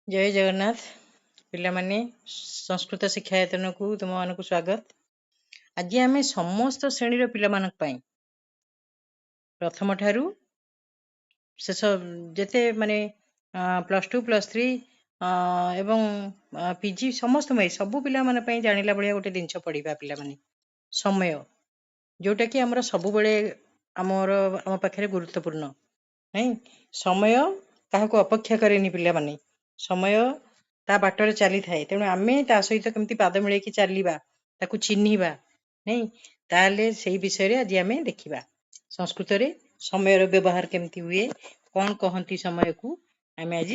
जय जगन्नाथ पिलामाने संस्कृत शिक्षायतन को तुम मान स्वागत। आज आम समस्त श्रेणी पिलामानक पई प्रथम ठारू शेष जेते माने +2 +3 एवं पीजी समस्त सबू पिला माने पई जानिला बलिया गोटे जिनस पढ़िबा पिला माने समय जोटा कि हमर सबु बेले हमर हम पाखरे गुरुत्वपूर्ण नहीं समय काहाको अपेक्षा करेनी पिला माने समय ता बाटर चली थाए तेणु आमे ता सहित केमती पाद मिले कि चलवा ताकू चिन्हिबा नहीं ताले सेही विषय रे आज आमे देखिबा संस्कृत रे समय रो व्यवहार केमती हुए कौन कहंती समय को आमे आज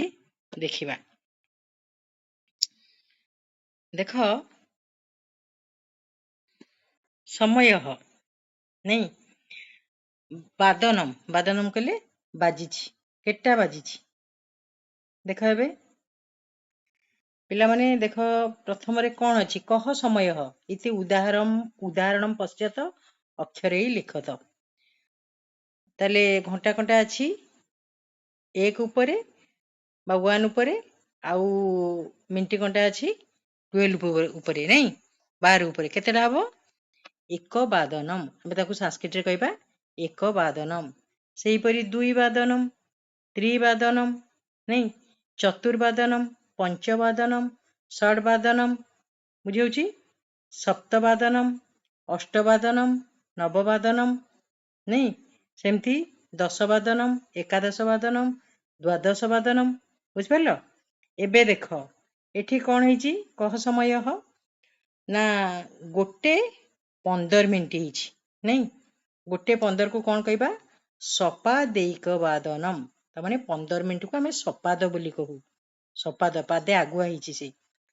देखिबा। देख समय नहीं बादनम बादनम कले बाजिछि केटा बाजिछि देख एबे पिला माने देख प्रथम रे कौन अछि कह समय इति उदाहरण पश्चात अक्षरे लिखत ताले घंटा कंटा अछि एक उपरे बा 1 उपरे आउ मिनिट कंटा अछि 12 उपरे नहीं 12 उपरे केतेटा हबो एक बादनम हम ताकू संस्कृत रे कहबा एक बादनम सेही परी दुई बादनम त्रिबादनम नहीं चतुर्बादनम पंचबादनम षड्बादनम बुझियोछि सप्तबादनम अष्टबादनम नवबादनम नहीं सेमती 10 बादनम एकादश बादनम द्वादश बादनम बुझ परलो। एबे देख एठी कौन हेची कह समय ना गोटे 15 मिनिट हेची नहीं गोटे 15 को कौन कहबा सपादेक बादनम तमाने 15 मिनिट को हमें सपाद बोली कहू सपाद पादे आगुआ हेची से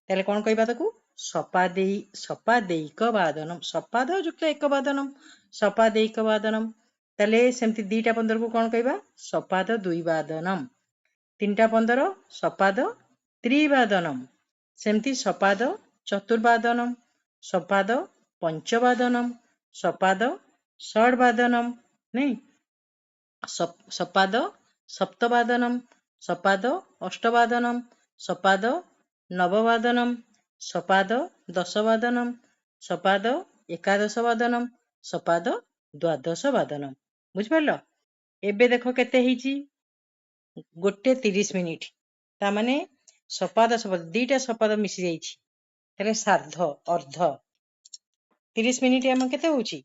ताले कौन कहबा ताकू सपादेक बादनम सपाद युक्त एक बादनम सपादेक बादनम ताले सेमती 2टा 15 को कौन कहबा सपाद दुई बादनम 3टा 15 सपाद त्रिबादनम सेमती सपाद चतुर्बादनम सपाद पंचबादनम सपाद षड्बादनम नहीं सपाद सप्तबादनम सपाद अष्टबादनम सपाद नवबादनम सपाद 10 बादनम सपाद एकादश बादनम सपाद द्वादश बादनम बुझ परलो। एबे देखो केते हेची गोटे 30 मिनिट ता माने सपाद सपाद 2टा सपाद मिसी जाईची ताले सार्ध अर्ध 30 मिनिट हम केते होची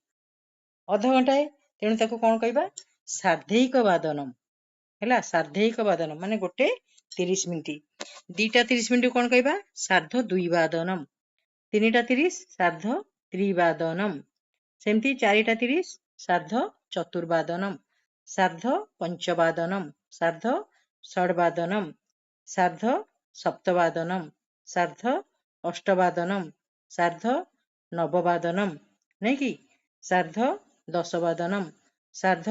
अध घंटा तेणु ताकू कौन कहबा सार्धैक बादनम हैला सार्धैक बादनम माने गोटे 30 मिनिट 2टा 30 मिनिट कौन कहबा सार्ध दुई बादनम 3टा 30 सार्ध त्रिबादनम सेमती 4टा 30 सार्ध चतुर्बादनम सार्ध पंचबादनम सार्ध षड्बादनम सार्ध सप्तबादनम सार्ध अष्टबादनम सार्ध नवबादनम नहीं कि सार्ध 10 बादनम सार्ध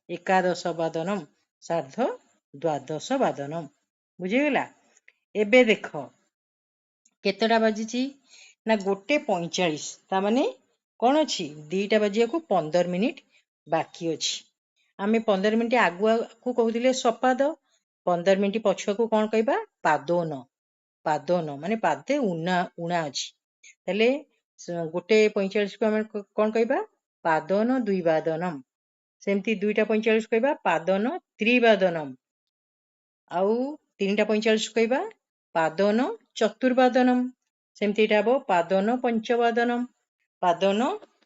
एकादश बादनम सार्ध द्वादश बादनम बुझीगला। एबे देख केतेटा बाजिची ना गोटे 45 ता माने कौन अछि 2टा बाजिया को 15 मिनिट बाकी अछि आमे 15 मिनिट आगुआ को कहउतिले सपाद 15 मिनिट पछुआ को कौन कहबा पादोन माने पादे उना अछि तले गोटे 45 को हम कौन कहबा पादन दुई बादनम सेमती 2टा 45 कहबा पादन त्रिबादनम आउ 3टा 45 कहबा पादन चतुर्बादनम सेमती एटा हबो पादन पंचबादनम पादन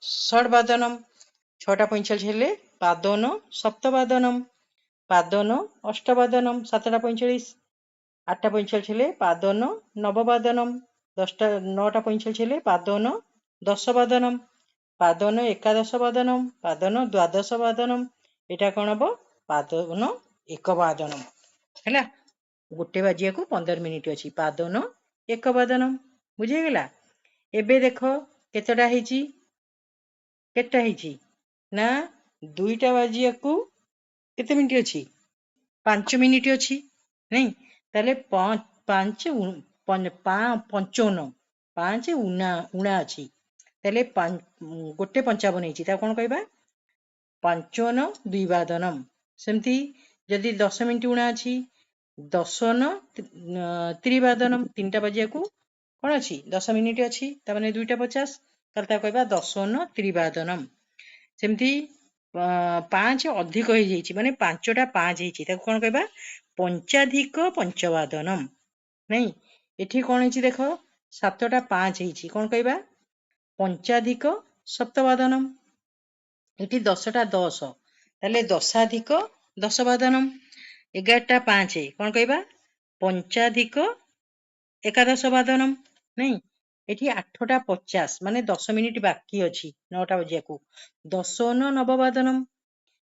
षड्बादनम 6टा 45 हेले पादन सप्तबादनम पादन अष्टबादनम 7टा 45 8टा 45 हेले पादन नवबादनम 9टा 45 हेले पादन 10 बादनम पादन एकादश बादनम पादन द्वादश बादनम एटा कौन हबो पादन एक बादनम हैला गोटे बाजिया को 15 मिनिट अछि पादन एक बादनम बुझी गेला। एबे देखो केतेटा हेची केटा हेची ना 2टा बाजिया को केते मिनिट अछि 5 मिनिट अछि नहीं ताले 5 55 5 उना अछि ताले गोटे 55 हेची ता कोन कहबा 55 दुई बादनम सेमती जदि 10 मिनिट उना अछि ଦଶନ ତ୍ରିବାଦନମ୍, 3ଟା ବାଜିବାକୁ କ'ଣ ଅଛି 10 ମିନିଟ୍ ଅଛି, ତାମାନେ 2ଟା 50, ତାହେଲେ ତାକୁ କହିବା ଦଶନ ତ୍ରିବାଦନମ୍। ସେମିତି 5 ଅଧିକ ହେଇଯାଇଛି, ମାନେ 5ଟା 5 ହେଇଛି, ତାକୁ କ'ଣ କହିବା ପଞ୍ଚାଧିକ ପଞ୍ଚବାଦନମ୍। ନାଇଁ, ଏଠି କ'ଣ ହେଇଛି ଦେଖ, 7ଟା 5 ହେଇଛି, କ'ଣ କହିବା ପଞ୍ଚାଧିକ ସପ୍ତବାଦନମ୍। ଏଠି 10ଟା 10, ତାହେଲେ ଦଶାଧିକ ଦଶବାଦନମ୍। 11ଟା 5, କ'ଣ କହିବା ପଞ୍ଚାଧିକ ଏକାଦଶ ବାଦନମ୍। ନାଇଁ, ଏଠି 8ଟା 50, ମାନେ 10 ମିନିଟ୍ ବାକି ଅଛି 9ଟା ବାଜିବାକୁ, ଦଶନ ନବବାଦନମ୍।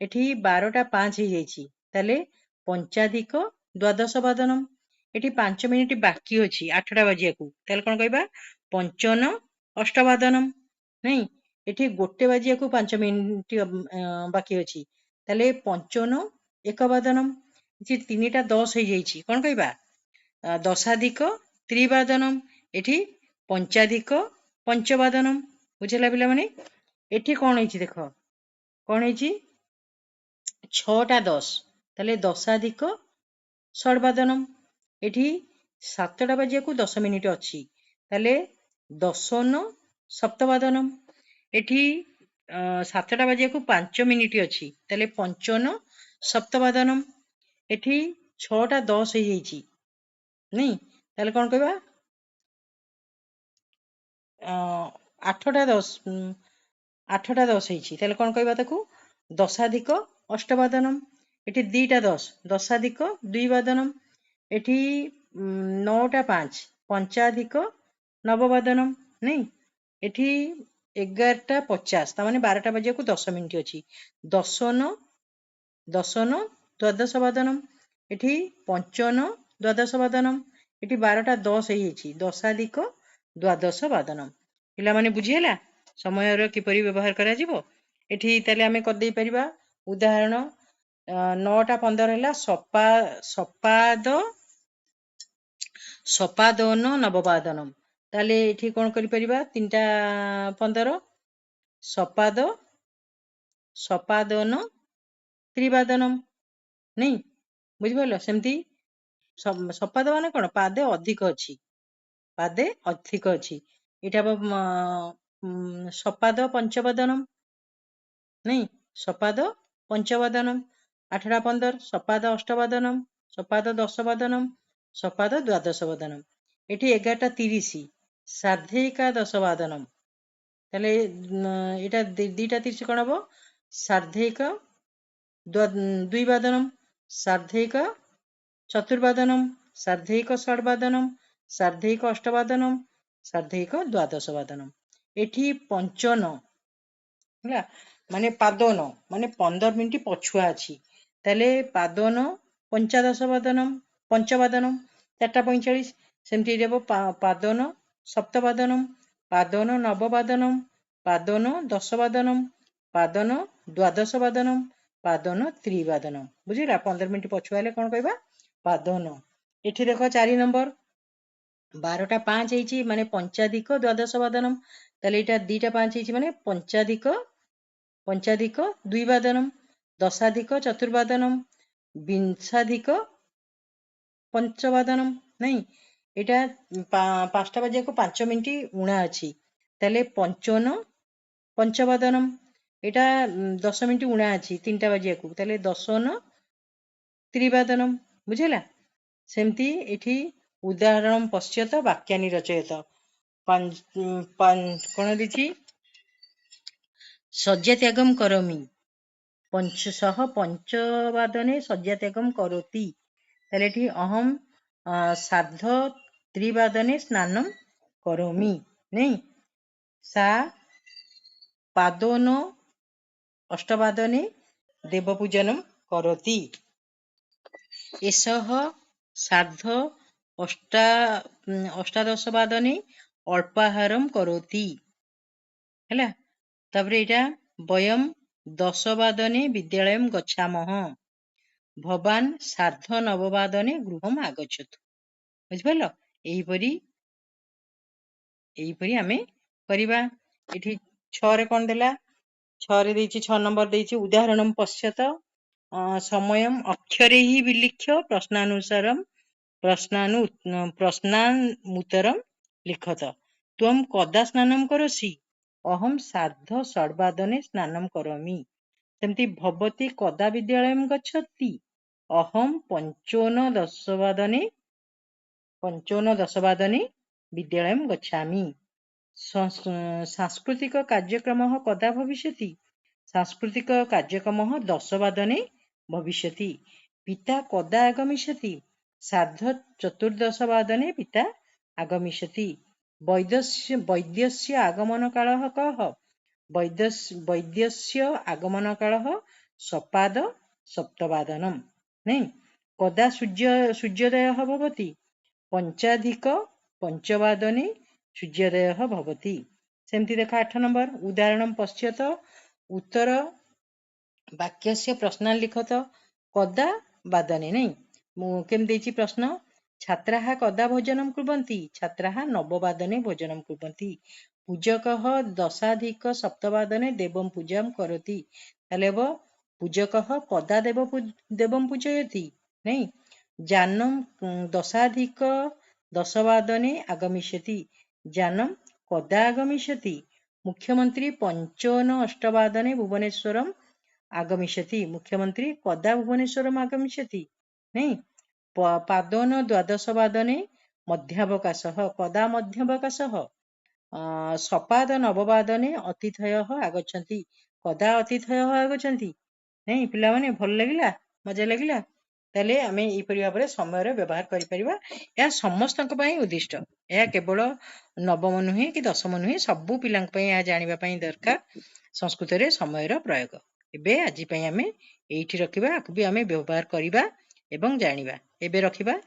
ଏଠି 12ଟା 5 ହେଇଯାଇଛି, ତାହେଲେ ପଞ୍ଚାଧିକ ଦ୍ୱାଦଶ ବାଦନମ୍। ଏଠି 5 ମିନିଟ୍ ବାକି ଅଛି 8ଟା ବାଜିବାକୁ, ତାହେଲେ କ'ଣ କହିବା ପଞ୍ଚନ ଅଷ୍ଟବାଦନମ୍। ନାଇଁ, ଏଠି 1 ବାଜିବାକୁ 5 ମିନିଟ୍ ବାକି ଅଛି, ତାହେଲେ ପଞ୍ଚନ ଏକବାଦନମ୍। ଏଠି 3ଟା 10 ହେଇଯାଇଛି, କ'ଣ କହିବା ଦଶାଧିକ ତ୍ରିବାଦନମ୍। ଏଠି ପଞ୍ଚାଧିକ ପଞ୍ଚବାଦନମ୍। ବୁଝିଲା ପିଲାମାନେ? ଏଠି କ'ଣ ହେଇଛି ଦେଖ, କ'ଣ ହେଇଛି 6ଟା 10, ତାହେଲେ ଦଶାଧିକ ଷଡ଼ବାଦନମ୍। ଏଠି 7ଟା ବାଜିବାକୁ 10 ମିନିଟ୍ ଅଛି, ତାହେଲେ ଦଶନ ସପ୍ତବାଦନମ୍। ଏଠି 7ଟା ବାଜିବାକୁ 5 ମିନିଟ୍ ଅଛି, ତାହେଲେ ପଞ୍ଚନ ସପ୍ତବାଦନମ୍। ଏଠି 6ଟା 10 ହେଇଯାଇଛି, ନାଇଁ, ତାହେଲେ କ'ଣ କହିବା 8ଟା 10, 8ଟା 10 ହେଇଛି, ତାହେଲେ କ'ଣ କହିବା ତାକୁ ଦଶାଧିକ ଅଷ୍ଟବାଦନମ୍। ଏଠି 2ଟା 10, ଦଶାଧିକ ଦ୍ୱିବାଦନମ୍। ଏଠି 9ଟା 5, ପଞ୍ଚାଧିକ ନବବାଦନମ୍। ନାଇଁ, ଏଠି 11ଟା 50, ତାମାନେ 12ଟା ବାଜିବାକୁ 10 ମିନିଟ୍ ଅଛି, ଦଶନ ଦ୍ୱାଦଶ ବାଦନମ୍। ଏଠି ପଞ୍ଚନ ଦ୍ୱାଦଶ ବାଦନମ୍। ଏଠି 12ଟା 10 ହେଇଯାଇଛି, ଦଶାଧିକ ଦ୍ୱାଦଶ ବାଦନମ୍। ପିଲାମାନେ ବୁଝିହେଲା ସମୟର କିପରି ବ୍ୟବହାର କରାଯିବ? ଏଠି ତାହେଲେ ଆମେ କରିଦେଇ ପାରିବା ଉଦାହରଣ 9ଟା 15 ହେଲା ସପାଦନ ନବବାଦନମ୍। ତାହେଲେ ଏଠି କ'ଣ କରିପାରିବା 3ଟା 15 ସପାଦନ ତ୍ରିବାଦନମ୍। ନାଇଁ, ବୁଝିପାରିଲ? ସେମିତି ସପାଦ ମାନେ କ'ଣ, ପାଦେ ଅଧିକ ଅଛି, ପାଦେ ଅଧିକ ଅଛି। ଏଇଟା ହବ ସପାଦ ପଞ୍ଚବାଦନମ୍। ନାଇଁ, ସପାଦ ପଞ୍ଚବାଦନମ୍। 8ଟା 15 ସପାଦ ଅଷ୍ଟବାଦନମ୍, ସପାଦ ଦଶବାଦନମ୍, ସପାଦ ଦ୍ୱାଦଶ ବାଦନମ୍। ଏଠି 11ଟା 30 ସାର୍ଦ୍ଧେଇକା ଦଶବାଦନମ୍। ତାହେଲେ ଏଇଟା 2ଟା 30 କ'ଣ ହବ ସାର୍ଦ୍ଧେଇକ ଦ୍ୱିବାଦନମ୍, ସାର୍ଦ୍ଧେଇକ ଚତୁର୍ବାଦନମ୍, ସାର୍ଦ୍ଧେଇକ ଷଡ଼ବାଦନମ୍, ସାର୍ଦ୍ଧେଇକ ଅଷ୍ଟବାଦନମ୍, ସାର୍ଦ୍ଧେଇକ ଦ୍ୱାଦଶ ବାଦନମ୍। ଏଠି ପଞ୍ଚନ ହେଲା, ମାନେ ପାଦନ, ମାନେ 15 ମିନିଟ୍ ପଛୁଆ ଅଛି, ତାହେଲେ ପାଦନ ପଞ୍ଚାଦଶ ବାଦନମ୍, ପଞ୍ଚବାଦନମ୍। 4ଟା 45, ସେମିତି ହେବ ପାଦନ ସପ୍ତବାଦନମ୍, ପାଦନ ନବବାଦନମ୍, ପାଦନ ଦଶବାଦନମ୍, ପାଦନ ଦ୍ୱାଦଶ ବାଦନମ୍, ପାଦନ ତ୍ରିବାଦନମ୍। ବୁଝିଲା? 15 ମିନିଟ୍ ପଛୁଆ ହେଲେ କ'ଣ କହିବା ପାଦନ। ଏଠି ଦେଖ 4 ନମ୍ବର 12ଟା 5 ହେଇଛି, ମାନେ ପଞ୍ଚାଧିକ ଦ୍ୱାଦଶ ବାଦନମ୍। ତାହେଲେ ଏଇଟା 2ଟା 5 ହେଇଛି, ମାନେ ପଞ୍ଚାଧିକ ଦ୍ୱିବାଦନମ୍, ଦଶାଧିକ ଚତୁର୍ବାଦନମ୍, ବିଂଶାଧିକ ପଞ୍ଚବାଦନମ୍। ନାଇଁ, ଏଇଟା 5ଟା ବାଜିବାକୁ 5 ମିନିଟ୍ ଉଣା ଅଛି, ତାହେଲେ ପଞ୍ଚନ ପଞ୍ଚବାଦନମ୍। ଏଇଟା 10 ମିନିଟ୍ ଉଣା ଅଛି 3ଟା ବାଜିବାକୁ, ତାହେଲେ ଦଶନ ତ୍ରିବାଦନମ୍। ବୁଝିଲା? ସେମିତି ଏଠି ଉଦାହରଣ ପଶ୍ୟତ ବାକ୍ୟାନି ରଚୟତ। କ'ଣ ଦେଇଛି ଶଯ୍ୟାତ୍ୟାଗମ୍ କରୋମି, ପଞ୍ଚବାଦନେ ଶଯ୍ୟାତ୍ୟାଗମ୍ କରୋତି। ତାହେଲେ ଏଠି ଅହମ୍ ସାର୍ଦ୍ଧ ତ୍ରିବାଦନେ ସ୍ନାନମ୍ କରୋମି। ନାଇଁ, ସା ପାଦୋନ ଅଷ୍ଟବାଦନେ ଦେବପୂଜନମ୍ କରୋତି। ଏଷः ସାର୍ଦ୍ଧ ଅଷ୍ଟାଦଶ ବାଦନେ ଅଳ୍ପାହାରମ୍ କରୋତି। ହେଲା, ତାପରେ ଏଇଟା ବୟମ୍ 10 ବାଦନେ ବିଦ୍ୟାଳୟମ୍ ଗଚ୍ଛାମଃ, ଭବାନ୍ ସାର୍ଦ୍ଧ ନବବାଦନେ ଗୃହମ୍ ଆଗଚ୍ଛତୁ। ବୁଝିପାରିଲ? ଏହିପରି ଆମେ କରିବା। ଏଠି 6ରେ କ'ଣ ଦେଲା, 6ରେ ଦେଇଛି 6 ନମ୍ବର ଦେଇଛି ଉଦାହରଣ ପଶ୍ୟତ समयम् अक्षरैः विलिख्य प्रश्नानुत्तरं लिखत। त्वं कदा स्नानं करोषि? अहं सार्धषड्वादने स्नानं करोमि। सेमति भवती कदा विद्यालयं गच्छति? अहं पञ्चोनदशवादने विद्यालयं गच्छामि। सांस्कृतिककार्यक्रमः कदा भविष्यति? सांस्कृतिककार्यक्रमः 10 वादने भविष्यति। पिता कदा आगमिष्यति? सार्धचतुर्दशवादने पिता आगमिष्यति। वैद्यस्य आगमनकालः कः? वैद्यस्य आगमनकालः सपाद-सप्तवादनम्। नहीं? कदा सूर्योदयः भवति? 5:05 सूर्योदयः भवति। सेमती देखा 8 नंबर उदाहरणं पश्यत। उत्तर वाक्यस्य प्रश्नान् लिखत। कदा वादने नहीं केम देछि प्रश्न छात्राः कदा भोजनं कुर्वन्ति? छात्राः 9 वादने भोजनं कुर्वन्ति। पूजकः 10:07 देवं पूजां करोति। ताले पूजकः कदा देवं पूजयति? नहीं यानं 10:10 आगमिष्यति। यानं कदा आगमिष्यति? मुख्यमंत्री 5:08 भुवनेश्वरम् आगमिष्यति। मुख्यमंत्री कदा भुवनेश्वरम् आगमिष्यति? नहीं पादोन 12:वादने मध्यावकाशः। कदा मध्यावकाशः? सपाद 9:वादने अतिथयः आगच्छन्ति। कदा अतिथयः आगच्छन्ति? नहीं पिलामाने भल लागिला मजा लागिला ताले आमे एपरि भाबरे समयर व्यवहार करि परिबा। या समस्तक पई उद्दिष्ट। या केवल नवम नुहे कि दशम नुहे सबु पिलांक पई या जानिबा पई दरकार संस्कृत रे समयर प्रयोग। एबे आजि पई आमे एइठी रखिबा आकु भी आमे व्यवहार करिबा एवं जानिबा। एबे रखिबा।